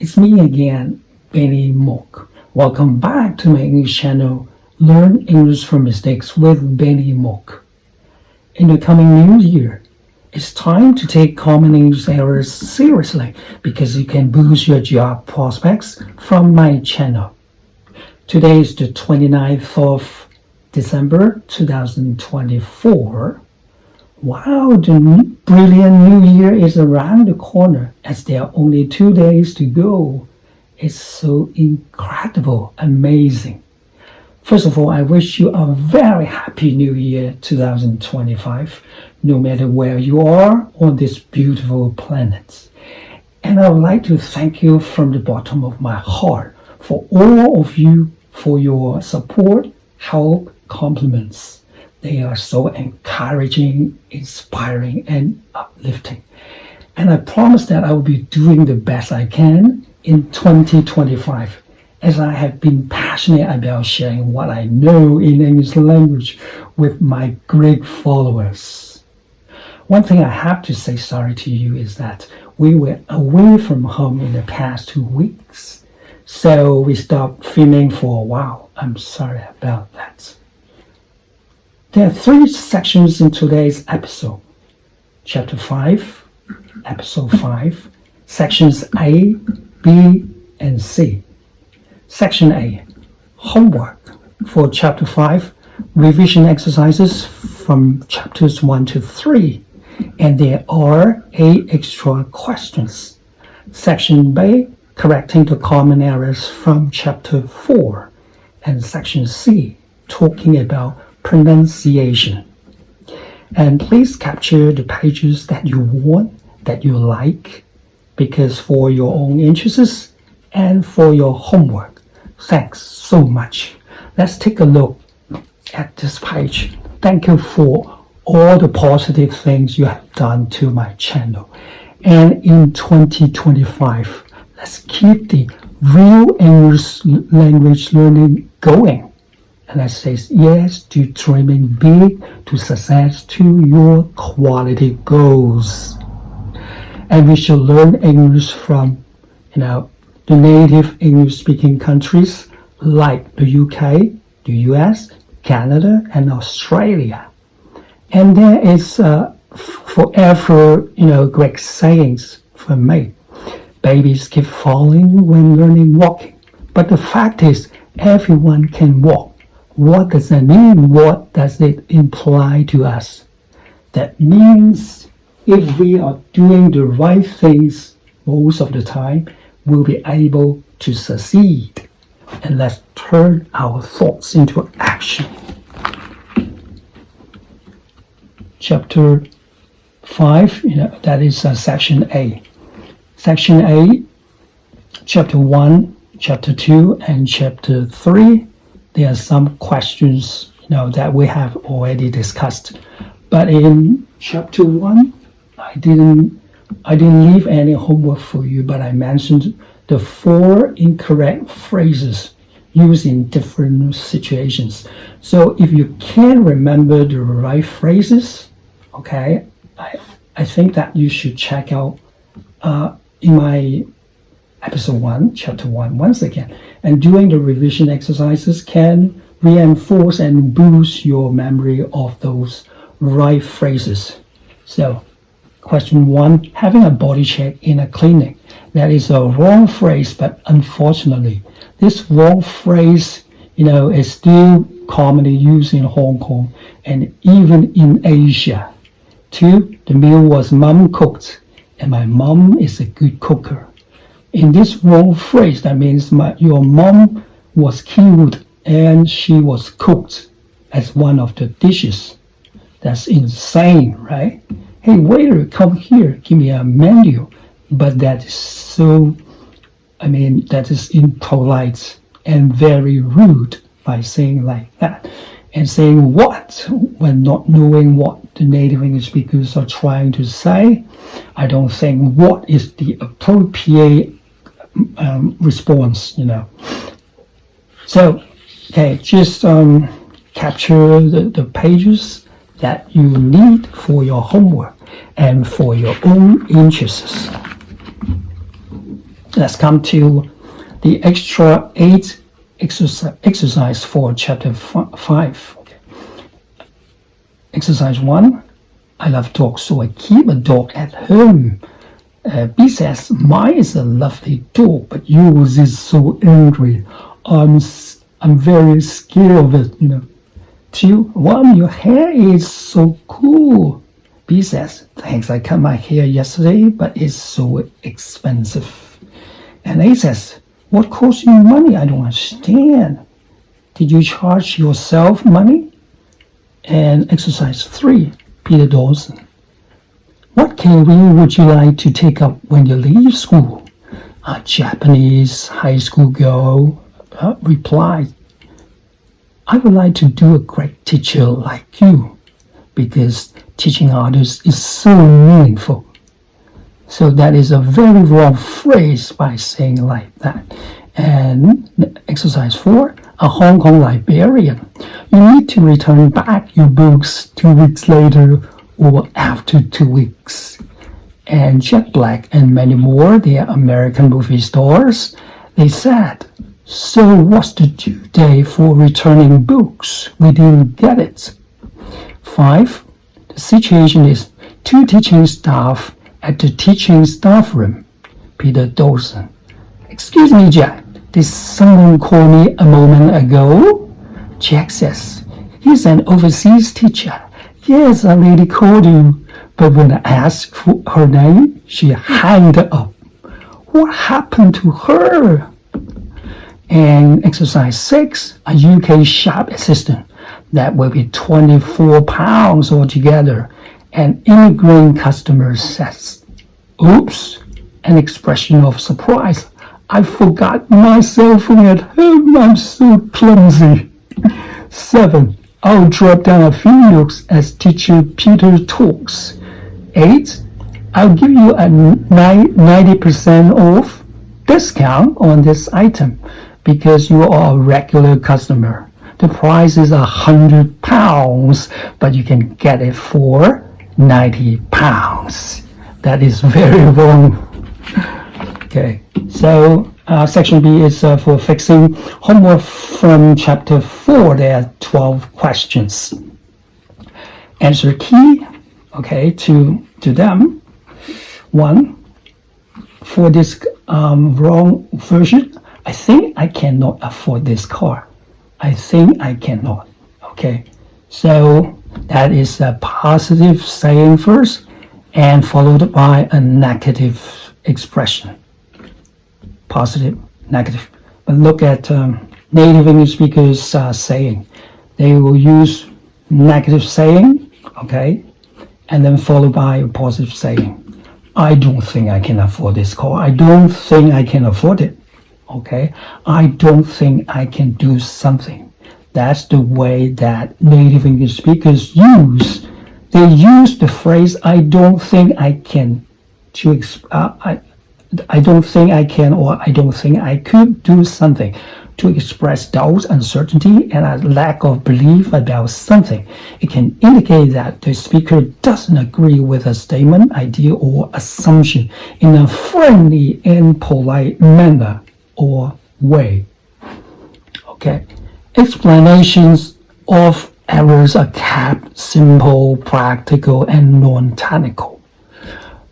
it's me again, Benny Mook. Welcome back to my English channel, Learn English from Mistakes with Benny Mook. In the coming new year, it's time to take common English errors seriously because you can boost your job prospects from my channel. Today is the 29th of December 2024. Wow, the brilliant new year is around the corner as there are only 2 days to go. It's so incredible, amazing. First of all, I wish you a very happy new year 2025, no matter where you are on this beautiful planet. And I would like to thank you from the bottom of my heart for all of you for your support, help, compliments. They are so encouraging, inspiring, and uplifting. And I promise that I will be doing the best I can in 2025, as I have been passionate about sharing what I know in English language with my great followers. One thing I have to say sorry to you is that we were away from home in the past 2 weeks. So we stopped filming for a while. I'm sorry about that. There are 3 sections in today's episode. Chapter 5, Episode 5, Sections A, B, and C. Section A, Homework. For Chapter 5, revision exercises from Chapters 1 to 3. And there are 8 extra questions. Section B, correcting the common errors from Chapter 4. And Section C, talking about pronunciation. And please capture the pages that you want, that you like, because for your own interests and for your homework. Thanks so much. Let's take a look at this page. Thank you for all the positive things you have done to my channel. And in 2025, let's keep the real English language learning going. And I say yes to dreaming big, to success, to your quality goals. And we should learn English from, the native English-speaking countries like the UK, the US, Canada, and Australia. And there is forever, great sayings for me. Babies keep falling when learning walking. But the fact is, everyone can walk. What does that mean? What does it imply to us? That means if we are doing the right things most of the time, we'll be able to succeed. And let's turn our thoughts into action. Chapter 5, that is Section A. Section A, Chapter 1, Chapter 2, and Chapter 3. There are some questions, that we have already discussed. But in Chapter 1, I didn't leave any homework for you, but I mentioned the 4 incorrect phrases used in different situations. So if you can't remember the right phrases, okay, I think that you should check out in my Episode 1, Chapter 1 once again. And doing the revision exercises can reinforce and boost your memory of those right phrases. So, question 1, having a body check in a clinic. That is a wrong phrase, but unfortunately, this wrong phrase, is still commonly used in Hong Kong and even in Asia. 2, the meal was mom cooked, and my mom is a good cooker. In this wrong phrase, that means your mom was killed and she was cooked as one of the dishes. That's insane, right? Hey, waiter, come here, give me a menu. But that is that is impolite and very rude by saying like that. And saying what when not knowing what the native English speakers are trying to say. I don't think what is the appropriate response, So, okay, just capture the pages that you need for your homework and for your own interests. let's come to the extra 8 exercise for chapter 5. Okay. Exercise 1. I love dogs, so I keep a dog at home. B says, mine is a lovely dog, but yours is so angry. I'm very scared of it, 2. Wow, your hair is so cool. B says, thanks, I cut my hair yesterday, but it's so expensive. And A says, what costs you money? I don't understand. Did you charge yourself money? And exercise 3, Peter Dawson. What career would you like to take up when you leave school? A Japanese high school girl replied, I would like to do a great teacher like you, because teaching others is so meaningful. So that is a very wrong phrase by saying like that. And exercise 4, a Hong Kong librarian. You need to return back your books 2 weeks later or after 2 weeks. And Jack Black and many more, they are American movie stars. They said, so what's the due date for returning books? We didn't get it. 5. The situation is 2 teaching staff at the teaching staff room. Peter Dawson. Excuse me, Jack. Did someone call me a moment ago? Jack says, he's an overseas teacher. Yes, a lady called you. But when I asked for her name, she hanged up. What happened to her? And exercise 6, a UK shop assistant. That will be £24 altogether. An immigrant customer says, oops, an expression of surprise. I forgot my cell phone at home. I'm so clumsy. 7, I'll drop down a few notes as teacher Peter talks. 8, I'll give you a 90% off discount on this item because you are a regular customer. The price is £100, but you can get it for £90. That is very wrong. Okay, so section B is for fixing homework from chapter 4. There are 12 questions. Answer key, okay, to them. 1, for this wrong version, I think I cannot afford this car. I think I cannot. Okay, so that is a positive saying first and followed by a negative expression. Positive, negative. But look at native English speakers saying. They will use negative saying, okay, and then followed by a positive saying. I don't think I can afford this car. I don't think I can afford it. Okay, I don't think I can do something. That's the way that native English speakers use. They use the phrase "I don't think I can" to I don't think I can, or I don't think I could do something, to express doubts, uncertainty, and a lack of belief about something. It can indicate that the speaker doesn't agree with a statement, idea, or assumption in a friendly and polite manner or way. Okay. Explanations of errors are kept simple, practical, and non-technical.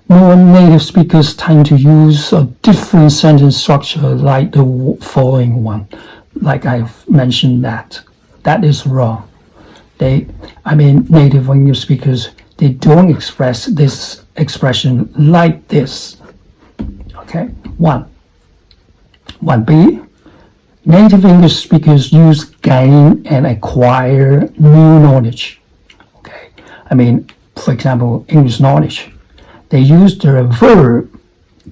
Non-native speakers tend to use a different sentence structure like the following one. Like I've mentioned that. That is wrong. Native English speakers, they don't express this expression like this. Okay, 1B. Native English speakers use gain and acquire new knowledge. Okay, for example, English knowledge. They use the verb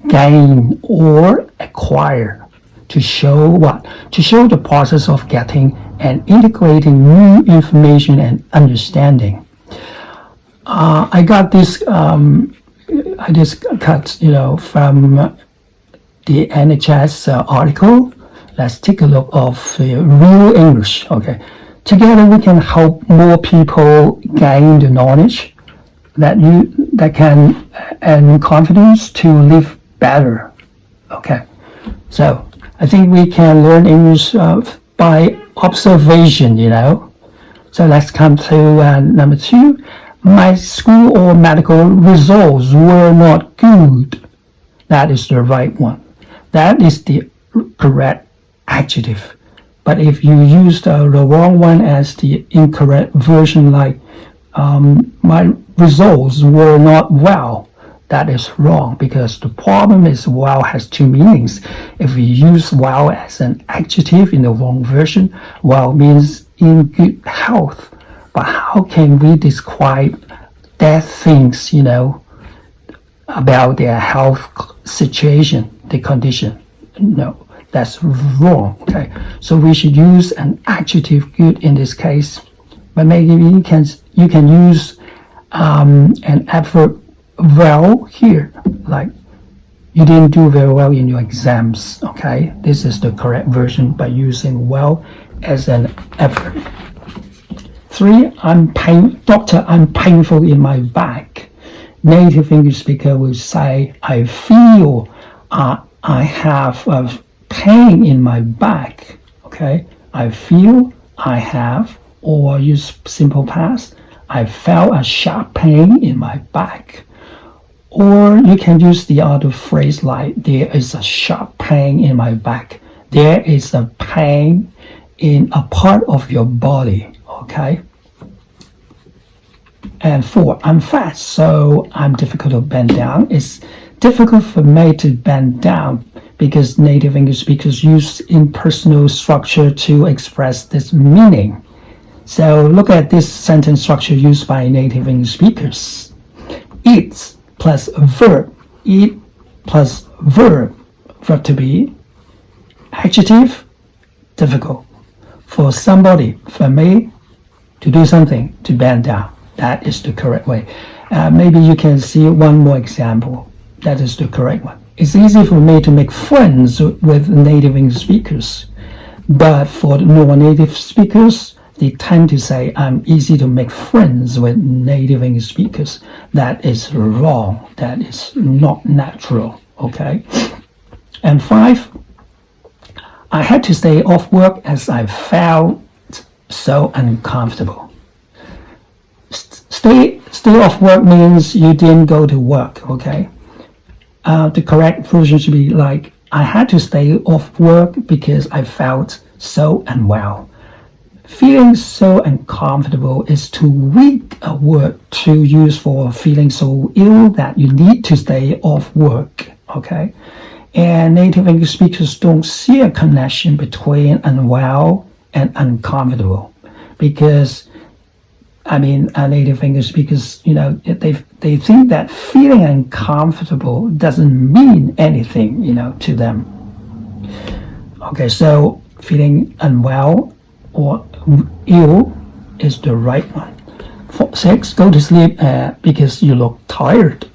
gain or acquire to show what? To show the process of getting and integrating new information and understanding. I got this. I just cut, from the NHS article. Let's take a look of real English. Okay, together we can help more people gain the knowledge that can and confidence to live better. Okay, So I think we can learn English by observation, So let's come to number 2. My school or medical results were not good. That is the right one. That is the correct adjective. But if you use the wrong one as the incorrect version, like my results were not well, that is wrong, because the problem is well has two meanings. If we use well as an adjective in the wrong version, well means in good health. But how can we describe bad things, about their health situation, the condition? No, that's wrong. Okay, so we should use an adjective good in this case, but maybe you can use an adverb well here, like you didn't do very well in your exams. Okay, this is the correct version by using well as an adverb. 3. Doctor, I'm painful in my back. Native English speaker will say, I feel I have a pain in my back. Okay, I feel, I have, or use simple past. I felt a sharp pain in my back. Or you can use the other phrase like, there is a sharp pain in my back. There is a pain in a part of your body. Okay. And 4, I'm fat, so I'm difficult to bend down. It's difficult for me to bend down because native English speakers use impersonal structure to express this meaning. So look at this sentence structure used by native English speakers. Eat plus verb. Eat plus verb to be. Adjective, difficult. For somebody, for me, to do something, to bend down. That is the correct way. Maybe you can see one more example. That is the correct one. It's easy for me to make friends with native English speakers. But for the non-native speakers, they tend to say, I'm easy to make friends with native English speakers. That is wrong. That is not natural. Okay? And 5, I had to stay off work as I felt so uncomfortable. Stay off work means you didn't go to work, okay? The correct version should be like, I had to stay off work because I felt so unwell. Feeling so uncomfortable is too weak a word to use for feeling so ill that you need to stay off work, okay? And native English speakers don't see a connection between unwell and uncomfortable because native English speakers, they think that feeling uncomfortable doesn't mean anything, to them. Okay, so feeling unwell or ill is the right one. 6, go to sleep because you look tired.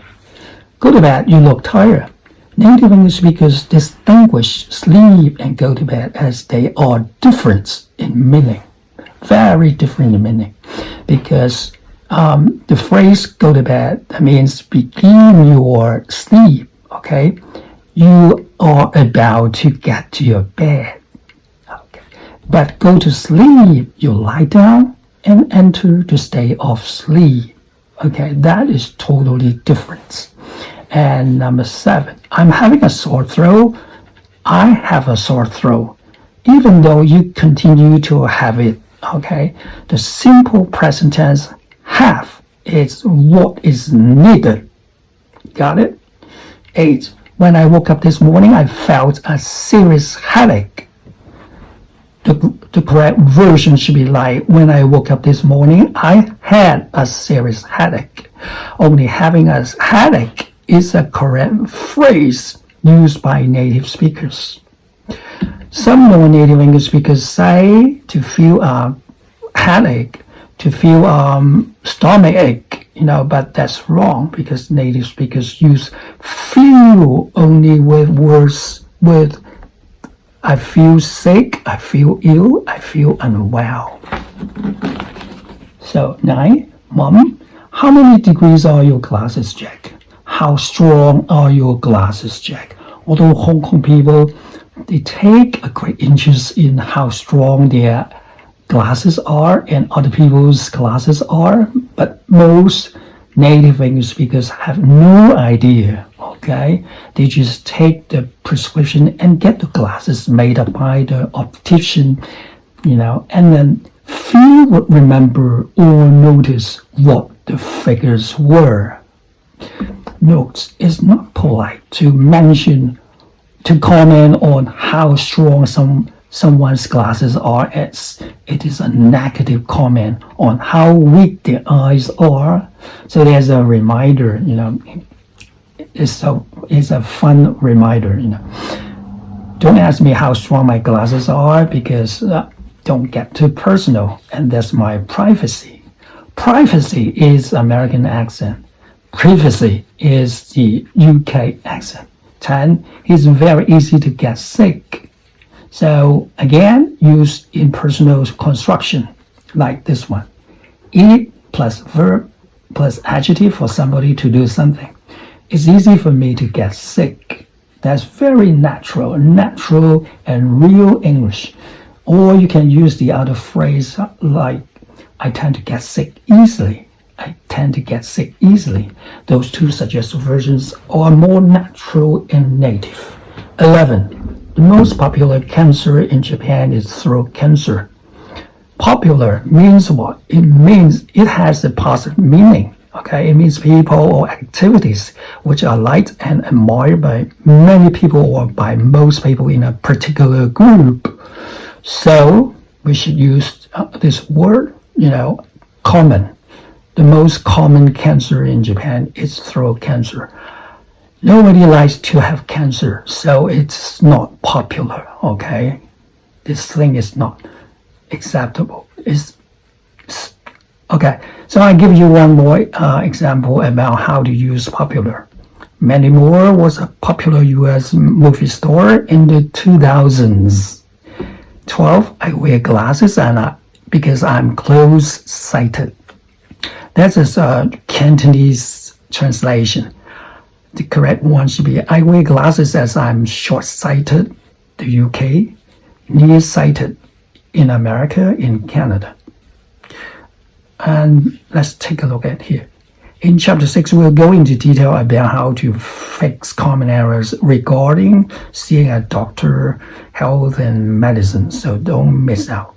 Go to bed, you look tired. Native English speakers distinguish sleep and go to bed as they are different in meaning. Very different in meaning. Because the phrase go to bed, that means begin your sleep, okay? You are about to get to your bed. Okay. But go to sleep, you lie down and enter the state of sleep. Okay, that is totally different. And number 7, I'm having a sore throat. I have a sore throat. Even though you continue to have it. Okay, the simple present tense have is what is needed. Got it? 8, when I woke up this morning, I felt a serious headache. The correct version should be like, when I woke up this morning, I had a serious headache. Only having a headache is a correct phrase used by native speakers. Some non-native English speakers say to feel a headache, to feel stomach ache, but that's wrong because native speakers use feel only with words with I feel sick, I feel ill, I feel unwell. So 9, Mom, how many degrees are your glasses, Jack? How strong are your glasses, Jack? Although Hong Kong people they take a great interest in how strong their glasses are and other people's glasses are, but most native English speakers have no idea, okay? They just take the prescription and get the glasses made up by the optician, and then few would remember or notice what the figures were. Notes, it's not polite to comment on how strong someone's glasses are. It is a negative comment on how weak their eyes are. So there's a reminder, it's a fun reminder, Don't ask me how strong my glasses are because don't get too personal, and that's my privacy. Privacy is American accent. Privacy is the UK accent. 10 is very easy to get sick. So again, use impersonal construction like this one. Eat plus verb plus adjective for somebody to do something. It's easy for me to get sick. That's very natural and real English. Or you can use the other phrase like, I tend to get sick easily. I tend to get sick easily. Those two suggested versions are more natural and native. 11. The most popular cancer in Japan is throat cancer. Popular means what? It means it has a positive meaning. Okay, it means people or activities which are liked and admired by many people or by most people in a particular group. So we should use this word, common. The most common cancer in Japan is throat cancer. Nobody likes to have cancer, so it's not popular, okay? This thing is not acceptable. Okay, so I give you one more example about how to use popular. Mandy Moore was a popular U.S. movie star in the 2000s. 12, I wear glasses because I'm close-sighted. That is a Cantonese translation. The correct one should be, I wear glasses as I'm short-sighted, the UK, near-sighted in America, in Canada. And let's take a look at here. In chapter 6, we'll go into detail about how to fix common errors regarding seeing a doctor, health, and medicine, so don't miss out.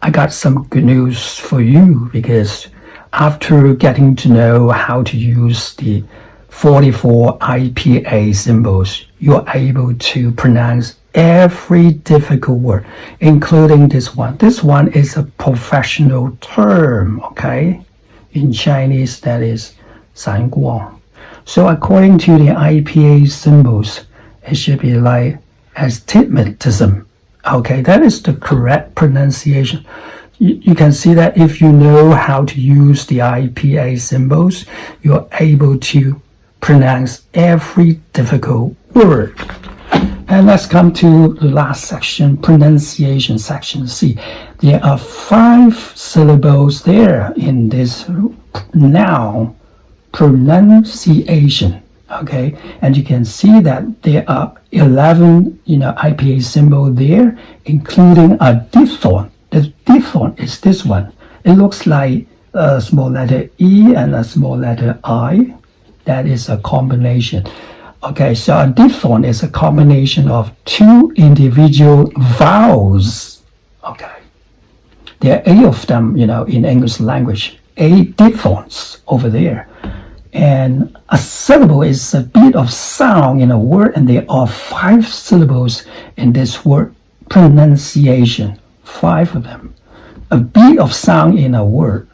I got some good news for you because after getting to know how to use the 44 IPA symbols, you're able to pronounce every difficult word, including this one. This one is a professional term, okay? In Chinese, that is 散光. So according to the IPA symbols, it should be like astigmatism. Okay, that is the correct pronunciation. You can see that if you know how to use the IPA symbols, you're able to pronounce every difficult word. And let's come to the last section, pronunciation, section C. There are 5 syllables there in this noun, pronunciation, okay? And you can see that there are 11, IPA symbol there, including a diphthong. The diphthong is this one. It looks like a small letter E and a small letter I. That is a combination. Okay, so a diphthong is a combination of 2 individual vowels. Okay. There are 8 of them, in English language. 8 diphthongs over there. And a syllable is a bit of sound in a word, and there are 5 syllables in this word, pronunciation. 5 of them. A bit of sound in a word.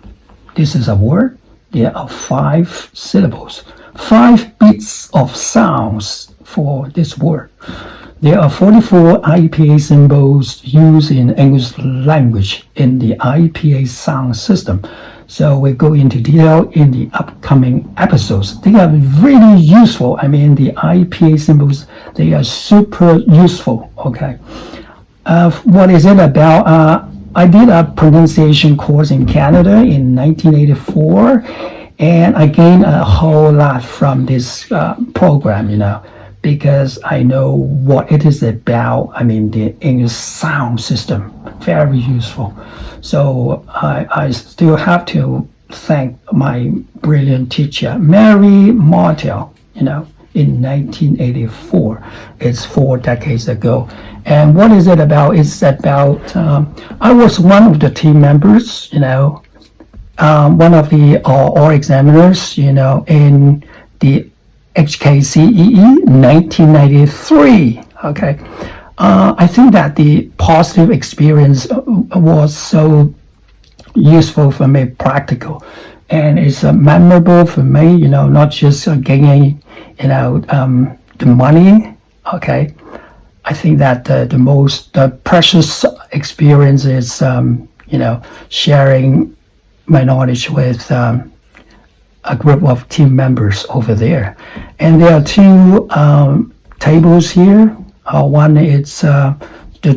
This is a word. There are 5 syllables. 5 bits of sounds for this word. There are 44 IPA symbols used in English language in the IPA sound system. So we'll go into detail in the upcoming episodes. They are really useful. The IPA symbols, they are super useful, okay? What is it about? I did a pronunciation course in Canada in 1984, and I gained a whole lot from this program, because I know what it is about. I mean, the English sound system, very useful. So I still have to thank my brilliant teacher, Mary Martel, in 1984. It's 4 decades ago. And what is it about? It's about, I was one of the team members, one of the all examiners, in the HKCEE 1993. Okay. I think that the positive experience was so useful for me, practical, and it's memorable for me, not just gaining, the money. Okay. I think that the precious experience is, sharing my knowledge with a group of team members over there. And there are 2 tables here. One is the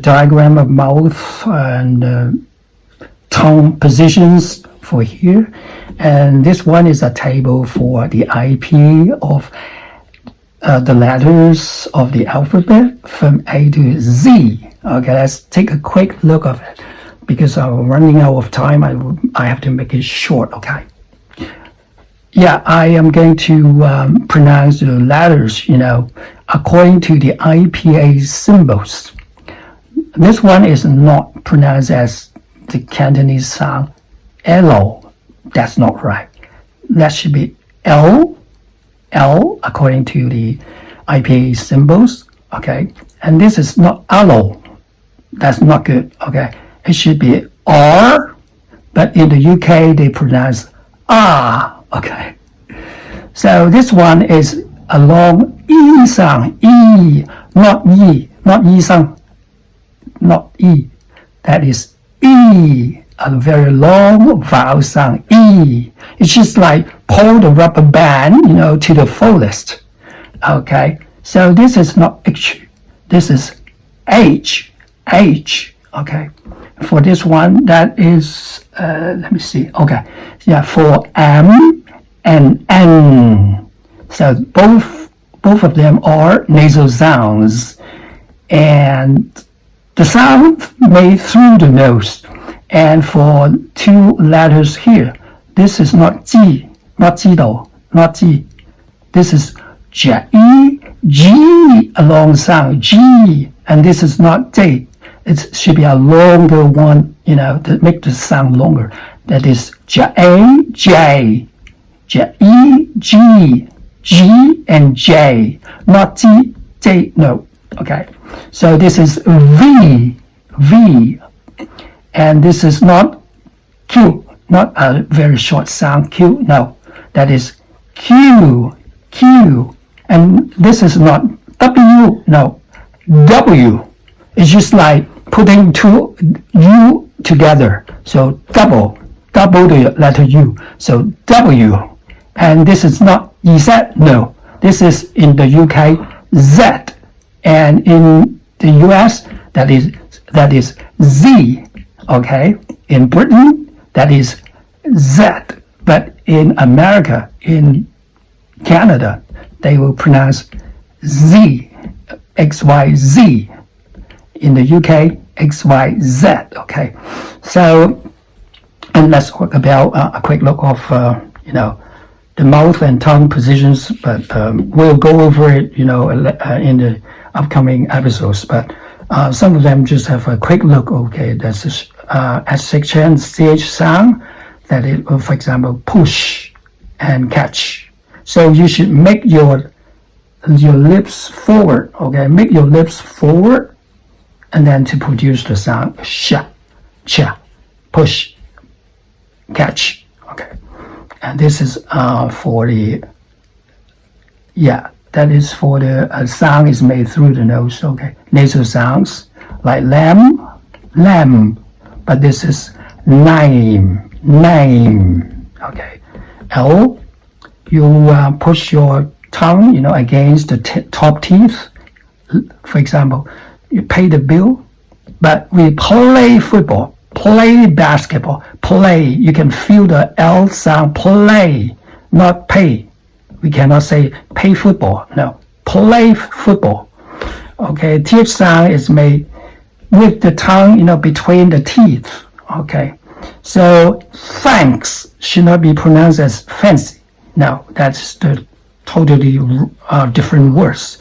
diagram of mouth and tongue positions for here. And this one is a table for the IP of the letters of the alphabet from A to Z. Okay, let's take a quick look of it. Because I'm running out of time, I have to make it short, okay? Yeah, I am going to pronounce the letters, according to the IPA symbols. This one is not pronounced as the Cantonese sound, L. That's not right. That should be L, according to the IPA symbols, okay? And this is not L. That's not good, okay? It should be R, but in the UK they pronounce R, okay? So this one is a long E sound, E, not E, not E sound, not E. That is E, a very long vowel sound, E. It's just like pull the rubber band, to the fullest, okay? So this is not H, this is H, okay? For this one, that is, let me see, okay. Yeah, for M and N. So both of them are nasal sounds. And the sound made through the nose. And for 2 letters here, this is not G, not G though, not G. This is J, G, a long sound, G. And this is not J. It should be a longer one, to make the sound longer. That is J, J, E, G, G, and J. Not G, J, no. Okay. So this is V, and this is not Q, not a very short sound, Q, no. That is Q, and this is not W, no. W. It's just like putting 2 U together. So double the letter U. So W. And this is not EZ, no. This is in the UK, Z. And in the US, that is Z. Okay. In Britain, that is Z. But in America, in Canada, they will pronounce Z, XYZ. In the UK, XYZ, okay? So, and let's talk about a quick look of, the mouth and tongue positions, but we'll go over it, in the upcoming episodes. But some of them just have a quick look, okay? That's SH and CH sound, that is, for example, push and catch. So you should make your lips forward, okay? Make your lips forward, and then to produce the sound sha, push, catch, okay? And this is for the, that is for the sound is made through the nose, okay? Nasal sounds like lamb, but this is name, okay? L, you push your tongue, against the top teeth. For example, you pay the bill, but we play football, play basketball, play. You can feel the L sound, play, not pay. We cannot say pay football, no, play football. Okay, th sound is made with the tongue, between the teeth. Okay, so thanks should not be pronounced as fancy. No, that's the totally different words.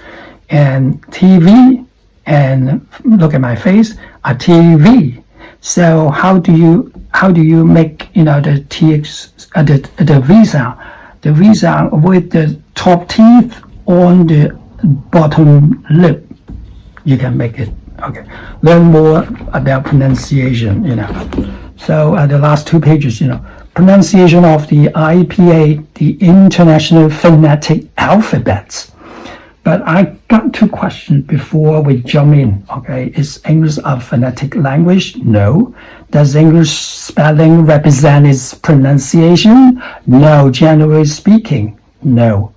And TV and look at my face, a TV. So how do you make the th the v sound? The v sound with the top teeth on the bottom lip. You can make it. Okay. Learn more about pronunciation. So the last 2 pages. Pronunciation of the IPA, the International Phonetic Alphabet. But I got 2 questions before we jump in. Okay, is English a phonetic language? No. Does English spelling represent its pronunciation? No. Generally speaking, no.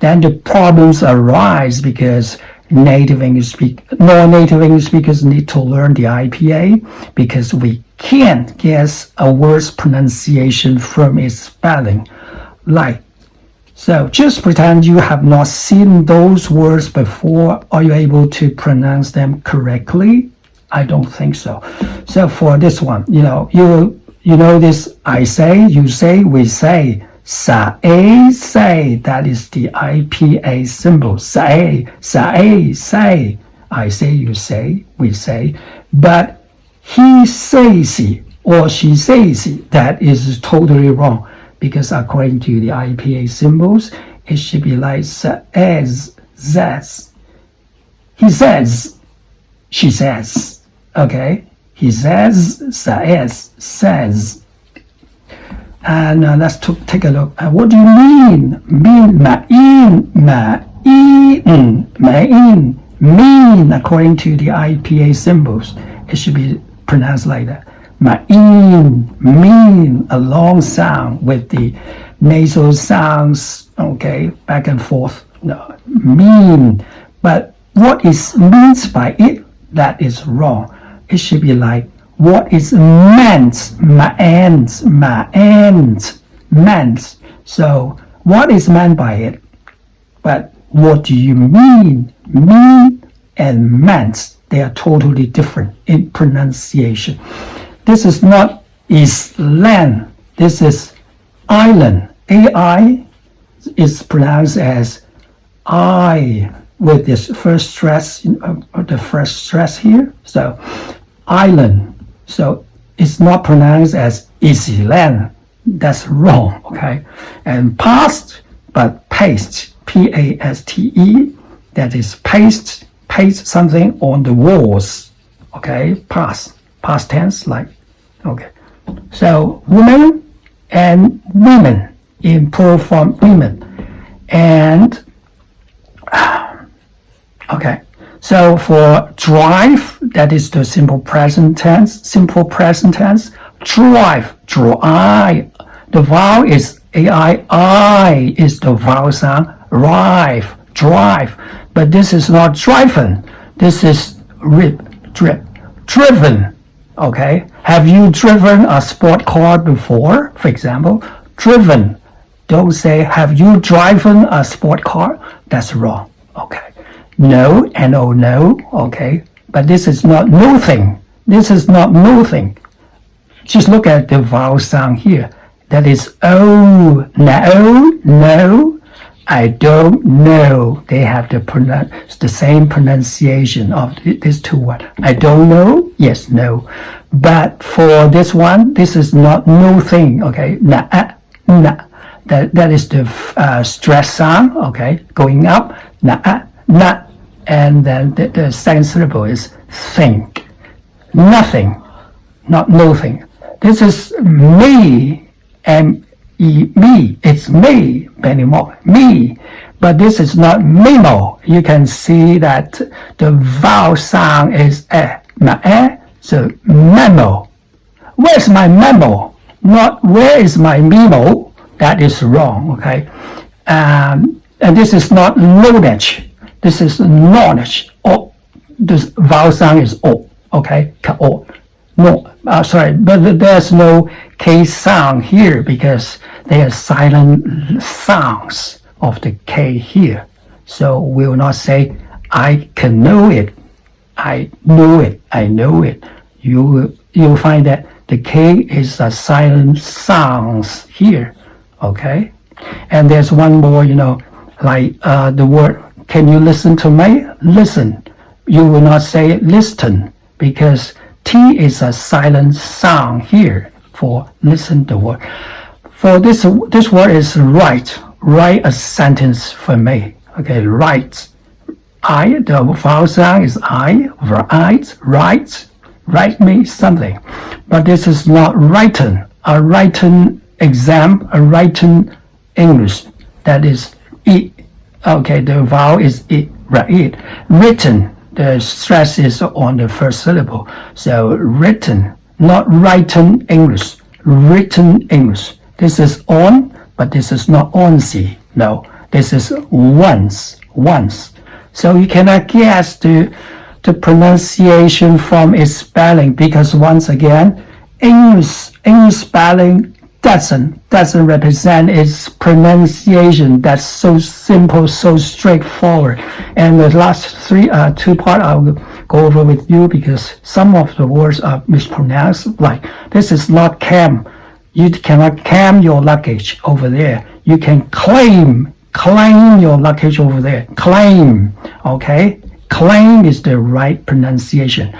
Then the problems arise because non-native English speakers need to learn the IPA because we can't guess a word's pronunciation from its spelling. So just pretend you have not seen those words before. Are you able to pronounce them correctly? I don't think so. So for this one, you know this I say, you say, we say, say, that is the IPA symbol. Say, I say, you say, we say. But he says or she says that is totally wrong. Because according to the IPA symbols, it should be like says. He says, she says. Okay? He says, says. And let's take a look. What do you mean? Mean, according to the IPA symbols. It should be pronounced like that. Mean, a long sound with the nasal sounds, okay, back and forth. No, mean. But what is meant by it, that is wrong. It should be like what is meant. So what is meant by it? But what do you mean? Mean and meant, they are totally different in pronunciation. This is not Island. This is island. AI is pronounced as I with this first stress, the first stress here. So island. So it's not pronounced as Island. That's wrong. Okay. And past, but paste. P-A-S-T-E. That is paste something on the walls. Okay. Past tense, like. Okay, so woman and women in plural form, women, and okay. So for drive, that is the simple present tense. Drive. The vowel is I is the vowel sound. Drive. But this is not driven. This is driven. Okay, have you driven a sport car before? For example, driven. Don't say, have you driven a sport car? That's wrong. Okay. No, no. Okay. But this is not nothing. This is not nothing. Just look at the vowel sound here. That is oh, no. I don't know. They have the same pronunciation of these 2 words. I don't know. Yes, no. But for this one, this is not no thing. Okay, na. That is the stress sound. Okay, going up. Na. And then the second syllable is think. Nothing, not nothing. This is me and me, it's me, anymore, me. But this is not memo. You can see that the vowel sound is so memo. Where's my memo? Not where is my memo? That is wrong, okay? And this is not knowledge. This is knowledge. Oh, this vowel sound is o, okay? O. No, but there's no K sound here because they are silent sounds of the K here. So we will not say, I can know it. I know it. I know it. You'll find that the K is a silent sounds here. Okay? And there's one more, like the word, can you listen to me? Listen. You will not say listen because T is a silent sound here for listen the word. For this word is write. Write a sentence for me. Okay, write. The vowel sound is I, write me something. But this is not written. A written exam, a written English. That is it. Okay, the vowel is it, right? Written. The stress is on the first syllable. So written, not written English. Written English. This is on, but this is not on-see. No, this is once. So you cannot guess the pronunciation from its spelling because once again, English spelling doesn't represent its pronunciation. That's so simple, so straightforward. And the last two part I'll go over with you because some of the words are mispronounced. Like this is not cam. You cannot cam your luggage over there. You can claim your luggage over there. Claim, okay? Claim is the right pronunciation.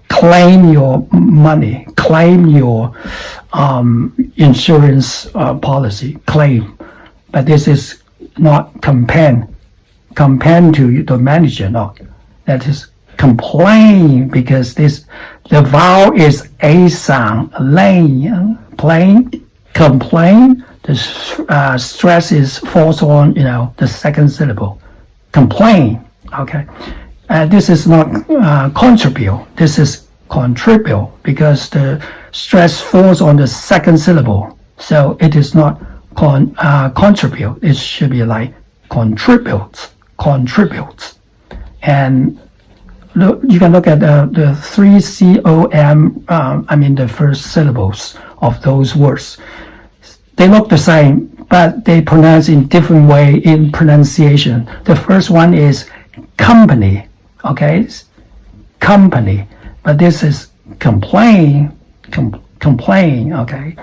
Claim your money. Claim your insurance policy. Claim. But this is not compare to the manager. No, that is complain because the vowel is a sound. Plain, complain. The stress falls on the second syllable. Complain. Okay. This is not contribute. This is contribute because the stress falls on the second syllable. So it is not contribute. It should be like contributes. And you can look at the three C-O-M, the first syllables of those words. They look the same, but they pronounce in different way in pronunciation. The first one is company, okay? Company, but this is complain, okay?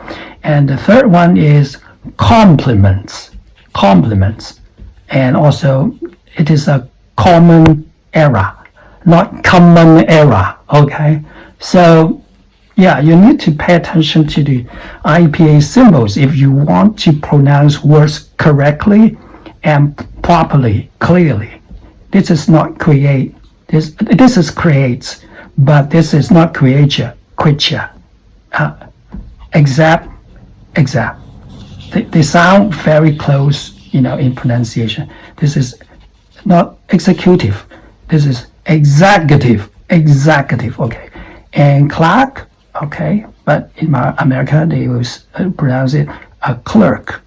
And the third one is compliments. And also it is a common error, not common error, okay? So yeah, you need to pay attention to the IPA symbols if you want to pronounce words correctly and properly, clearly. This is not create. This is creates, but this is not creature. Exact. They sound very close, in pronunciation. This is not executive. This is executive, okay. And clerk, okay, but in America they will pronounce it a clerk.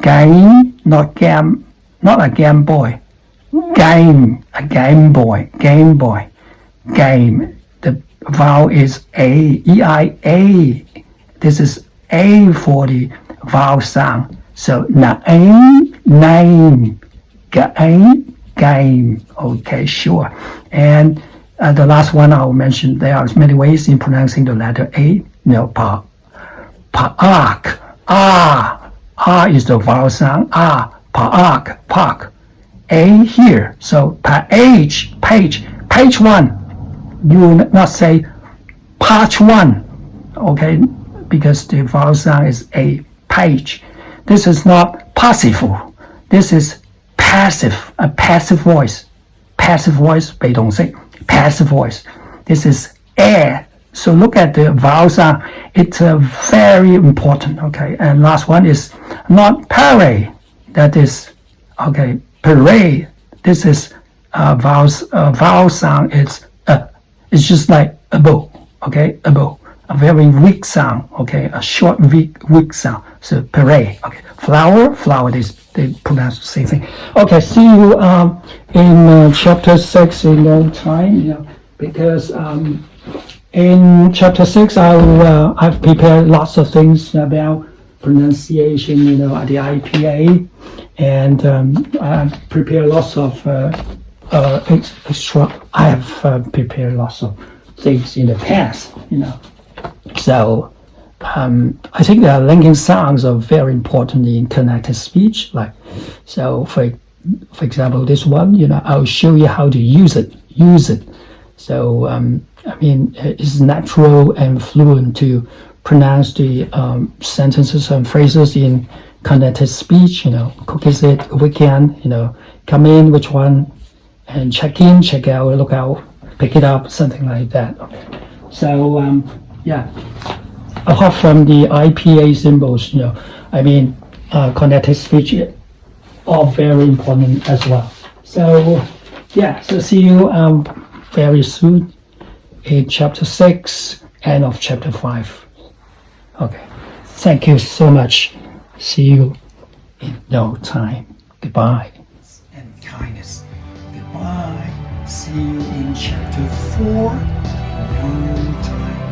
Game, not a Game Boy. Game, a Game Boy. Game. The vowel is A, E-I-A. This is A for the vowel sound. So name, game. Okay, sure. And the last one I'll mention, there are many ways in pronouncing the letter A. Park. R is the vowel sound. Park. A here. So page one. You will not say page one. Okay, because the vowel sound is a page. This is not passive. This is passive, a passive voice. Passive voice, 被动式. Passive voice. This is air. So look at the vowel sound. It's very important, okay? And last one is not parade. That is, okay, parade. This is vowel sound. It's just like above, okay? Above. A very weak sound, okay? A short, weak sound. So parade, okay? Flower, they pronounce the same thing. Okay, see you in chapter 6 in no time, because in chapter 6 I've prepared lots of things about pronunciation, at the IPA, and I prepare lots of extra. I have prepared lots of things in the past, So I think that linking sounds are very important in connected speech. So for example, this one, I'll show you how to use it. So it's natural and fluent to pronounce the sentences and phrases in connected speech. Cook is it, weekend, come in, which one, and check in, check out, look out, pick it up, something like that. So apart from the IPA symbols, connected speech are very important as well. So see you very soon in chapter 6, end of chapter 5. Okay, thank you so much. See you in no time. Goodbye. And kindness. Goodbye. See you in chapter 4 in no time.